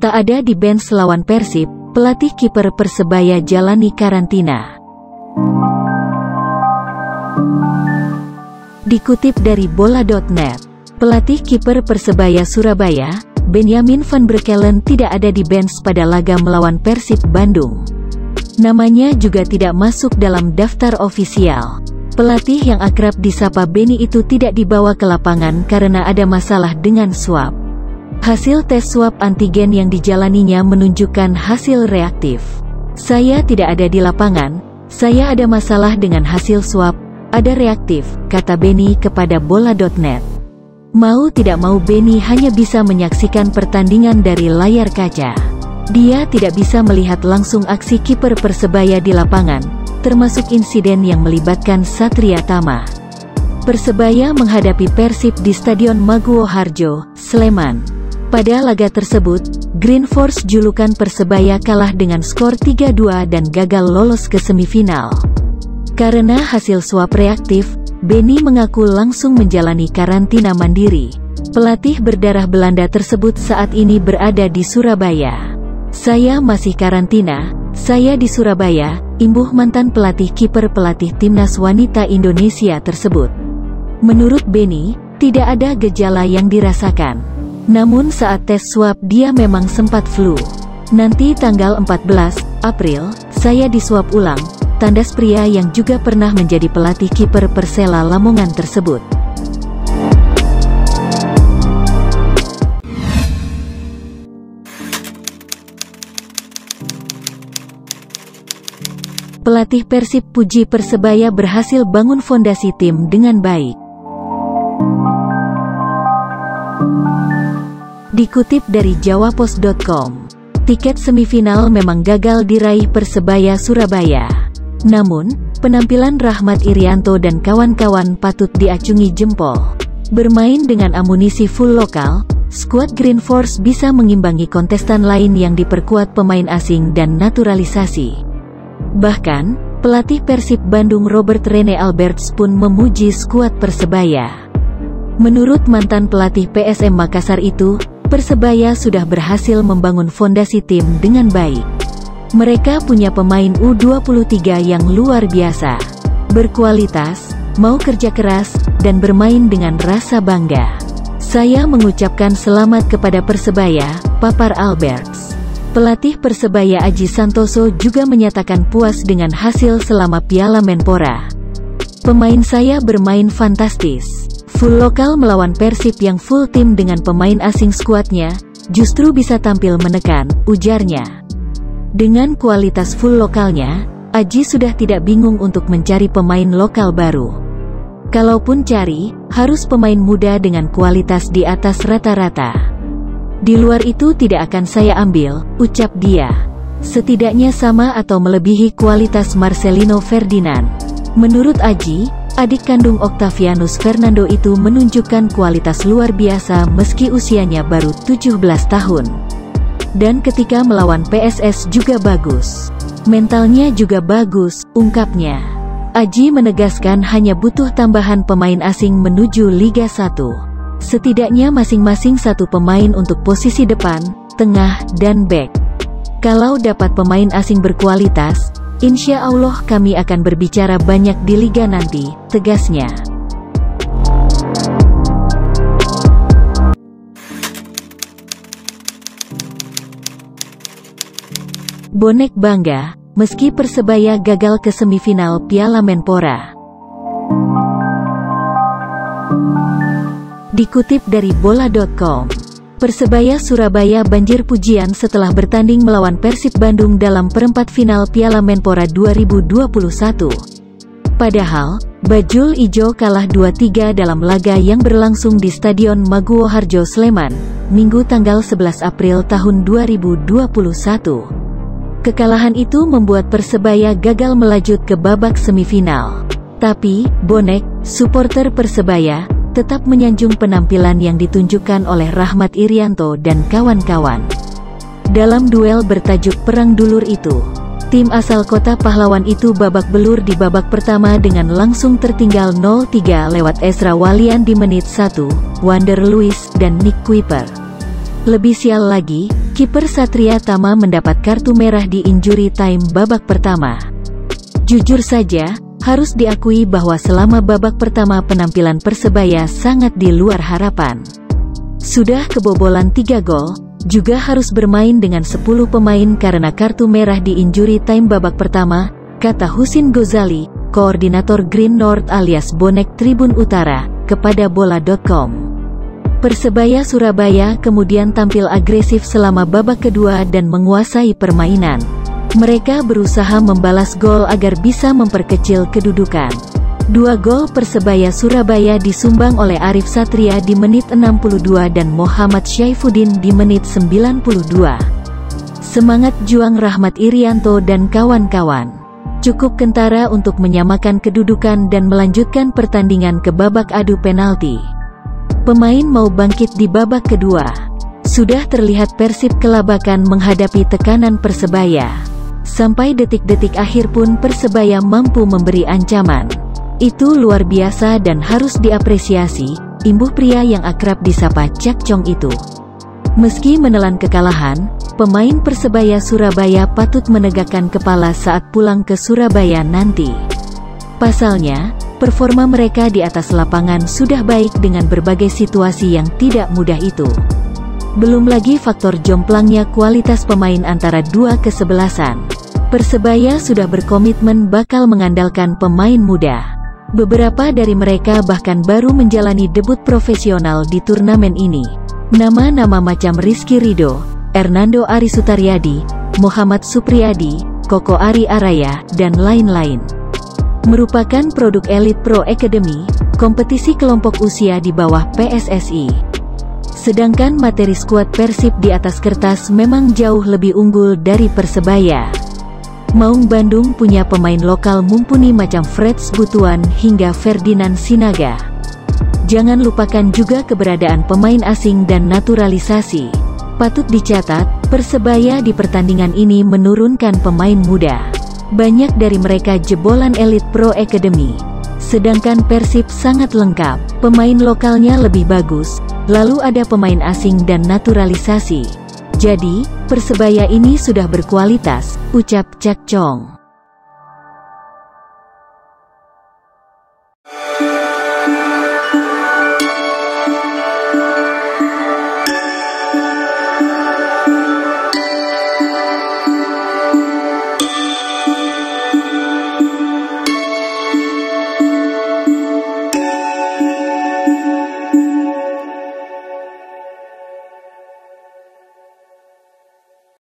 Tak ada di bench lawan Persib, pelatih kiper Persebaya jalani karantina. Dikutip dari bola.net, pelatih kiper Persebaya Surabaya, Benjamin van Breukelen tidak ada di bench pada laga melawan Persib Bandung. Namanya juga tidak masuk dalam daftar ofisial. Pelatih yang akrab disapa Beni itu tidak dibawa ke lapangan karena ada masalah dengan swab. Hasil tes swab antigen yang dijalaninya menunjukkan hasil reaktif. Saya tidak ada di lapangan, saya ada masalah dengan hasil swab, ada reaktif, kata Beni kepada bola.net. Mau tidak mau Beni hanya bisa menyaksikan pertandingan dari layar kaca. Dia tidak bisa melihat langsung aksi kiper Persebaya di lapangan, termasuk insiden yang melibatkan Satria Tama. Persebaya menghadapi Persib di Stadion Maguwo Harjo, Sleman. Pada laga tersebut, Green Force julukan Persebaya kalah dengan skor 3-2 dan gagal lolos ke semifinal. Karena hasil swab reaktif, Beni mengaku langsung menjalani karantina mandiri. Pelatih berdarah Belanda tersebut saat ini berada di Surabaya. Saya masih karantina, saya di Surabaya, imbuh mantan pelatih kiper pelatih timnas wanita Indonesia tersebut. Menurut Beni, tidak ada gejala yang dirasakan. Namun saat tes swab dia memang sempat flu. Nanti tanggal 14 April, saya diswab ulang, tandas pria yang juga pernah menjadi pelatih kiper Persela Lamongan tersebut. Pelatih Persib puji Persebaya berhasil bangun fondasi tim dengan baik. Dikutip dari jawapos.com, tiket semifinal memang gagal diraih Persebaya Surabaya. Namun, penampilan Rahmat Irianto dan kawan-kawan patut diacungi jempol. Bermain dengan amunisi full lokal, skuad Green Force bisa mengimbangi kontestan lain yang diperkuat pemain asing dan naturalisasi. Bahkan, pelatih Persib Bandung Robert Rene Alberts pun memuji skuad Persebaya. Menurut mantan pelatih PSM Makassar itu, Persebaya sudah berhasil membangun fondasi tim dengan baik. Mereka punya pemain U23 yang luar biasa, berkualitas, mau kerja keras, dan bermain dengan rasa bangga. Saya mengucapkan selamat kepada Persebaya, papar Alberts. Pelatih Persebaya Aji Santoso juga menyatakan puas dengan hasil selama Piala Menpora. Pemain saya bermain fantastis. Full lokal melawan Persib yang full tim dengan pemain asing skuadnya, justru bisa tampil menekan, ujarnya. Dengan kualitas full lokalnya, Aji sudah tidak bingung untuk mencari pemain lokal baru. Kalaupun cari, harus pemain muda dengan kualitas di atas rata-rata. Di luar itu tidak akan saya ambil, ucap dia. Setidaknya sama atau melebihi kualitas Marcelino Ferdinand. Menurut Aji, adik kandung Octavianus Fernando itu menunjukkan kualitas luar biasa meski usianya baru 17 tahun. Dan ketika melawan PSS juga bagus. Mentalnya juga bagus, ungkapnya. Aji menegaskan hanya butuh tambahan pemain asing menuju Liga 1. Setidaknya masing-masing satu pemain untuk posisi depan, tengah, dan bek. Kalau dapat pemain asing berkualitas, insya Allah kami akan berbicara banyak di Liga nanti, tegasnya. Bonek bangga, meski Persebaya gagal ke semifinal Piala Menpora. Dikutip dari bola.com, Persebaya Surabaya banjir pujian setelah bertanding melawan Persib Bandung dalam perempat final Piala Menpora 2021. Padahal, Bajul Ijo kalah 2-3 dalam laga yang berlangsung di Stadion Maguwo Harjo Sleman, Minggu tanggal 11 April tahun 2021. Kekalahan itu membuat Persebaya gagal melaju ke babak semifinal. Tapi, Bonek, supporter Persebaya, tetap menyanjung penampilan yang ditunjukkan oleh Rahmat Irianto dan kawan-kawan. Dalam duel bertajuk Perang Dulur itu, tim asal kota pahlawan itu babak belur di babak pertama dengan langsung tertinggal 0-3 lewat Ezra Walian di menit 1, Wander Luiz dan Nick Kuiper. Lebih sial lagi, Kiper Satria Tama mendapat kartu merah di injury time babak pertama. Jujur saja, harus diakui bahwa selama babak pertama penampilan Persebaya sangat di luar harapan. Sudah kebobolan 3 gol, juga harus bermain dengan 10 pemain karena kartu merah di injury time babak pertama, kata Husin Gozali, koordinator Green North alias bonek Tribun Utara, kepada bola.com. Persebaya Surabaya kemudian tampil agresif selama babak kedua dan menguasai permainan. Mereka berusaha membalas gol agar bisa memperkecil kedudukan. 2 gol Persebaya Surabaya disumbang oleh Arif Satria di menit 62 dan Muhammad Syaifuddin di menit 92. Semangat juang Rahmat Irianto dan kawan-kawan cukup kentara untuk menyamakan kedudukan dan melanjutkan pertandingan ke babak adu penalti. Pemain mau bangkit di babak kedua. Sudah terlihat Persib kelabakan menghadapi tekanan Persebaya. Sampai detik-detik akhir pun Persebaya mampu memberi ancaman. Itu luar biasa dan harus diapresiasi, imbuh pria yang akrab disapa Cak Chong itu. Meski menelan kekalahan, pemain Persebaya Surabaya patut menegakkan kepala saat pulang ke Surabaya nanti. Pasalnya, performa mereka di atas lapangan sudah baik dengan berbagai situasi yang tidak mudah itu. Belum lagi faktor jomplangnya kualitas pemain antara dua kesebelasan. Persebaya sudah berkomitmen bakal mengandalkan pemain muda. Beberapa dari mereka bahkan baru menjalani debut profesional di turnamen ini. Nama-nama macam Rizky Ridho, Hernando Ari Sutaryadi, Muhammad Supriyadi, Koko Ari Araya, dan lain-lain. Merupakan produk Elite Pro Academy, kompetisi kelompok usia di bawah PSSI. Sedangkan materi skuad Persib di atas kertas memang jauh lebih unggul dari Persebaya. Maung Bandung punya pemain lokal mumpuni macam Freds Butuan hingga Ferdinand Sinaga. Jangan lupakan juga keberadaan pemain asing dan naturalisasi. Patut dicatat, Persebaya di pertandingan ini menurunkan pemain muda. Banyak dari mereka jebolan Elite Pro Academy. Sedangkan Persib sangat lengkap, pemain lokalnya lebih bagus, lalu ada pemain asing dan naturalisasi. Jadi, Persebaya ini sudah berkualitas, ucap Cak Chong.